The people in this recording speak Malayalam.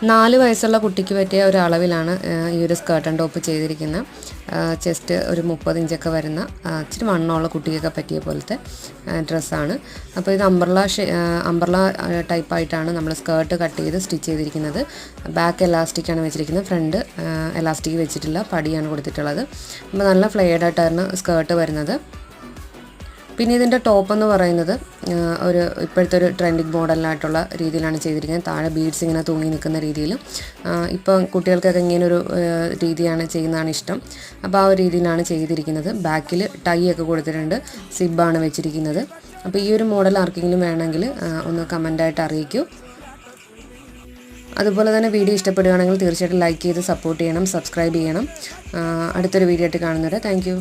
4 വയസ്സുള്ള കുട്ടിക്ക് പറ്റിയ ഒരു അളവിലാണ് ഈ ഒരു സ്കേർട്ട് ആൻഡ് ടോപ്പ് ചെയ്തിരിക്കുന്നത്. ചെസ്റ്റ് ഒരു 30 ഇഞ്ചൊക്കെ വരുന്ന ഇച്ചിരി വണ്ണമുള്ള കുട്ടിക്കൊക്കെ പറ്റിയ പോലത്തെ ഡ്രസ്സാണ്. അപ്പോൾ ഇത് അംബ്രല ടൈപ്പായിട്ടാണ് നമ്മൾ സ്കേർട്ട് കട്ട് ചെയ്ത് സ്റ്റിച്ച് ചെയ്തിരിക്കുന്നത്. ബാക്ക് എലാസ്റ്റിക്കാണ് വെച്ചിരിക്കുന്നത്, ഫ്രണ്ട് എലാസ്റ്റിക് വെച്ചിട്ടില്ല, പടിയാണ് കൊടുത്തിട്ടുള്ളത്. അപ്പോൾ നല്ല ഫ്ലെയർഡ് ആയിട്ടാണ് സ്കേർട്ട് വരുന്നത്. പിന്നെ ഇതിൻ്റെ ടോപ്പ് എന്ന് പറയുന്നത് ഒരു ഇപ്പോഴത്തെ ഒരു ട്രെൻഡിങ് മോഡലായിട്ടുള്ള രീതിയിലാണ് ചെയ്തിരിക്കുന്നത്. താഴെ ബീഡ്സ് ഇങ്ങനെ തൂങ്ങി നിൽക്കുന്ന രീതിയിൽ. ഇപ്പം കുട്ടികൾക്കൊക്കെ ഇങ്ങനൊരു രീതിയാണ് ചെയ്യുന്നതാണ് ഇഷ്ടം. അപ്പോൾ ആ ഒരു രീതിയിലാണ് ചെയ്തിരിക്കുന്നത്. ബാക്കിൽ ടൈ ഒക്കെ കൊടുത്തിട്ടുണ്ട്, സിബാണ് വെച്ചിരിക്കുന്നത്. അപ്പോൾ ഈ ഒരു മോഡൽ ആർക്കെങ്കിലും വേണമെങ്കിൽ ഒന്ന് കമൻ്റായിട്ട് അറിയിക്കൂ. അതുപോലെ തന്നെ വീഡിയോ ഇഷ്ടപ്പെടുകയാണെങ്കിൽ തീർച്ചയായിട്ടും ലൈക്ക് ചെയ്ത് സപ്പോർട്ട് ചെയ്യണം, സബ്സ്ക്രൈബ് ചെയ്യണം. അടുത്തൊരു വീഡിയോ ആയിട്ട് കാണുന്നവരെ താങ്ക് യു.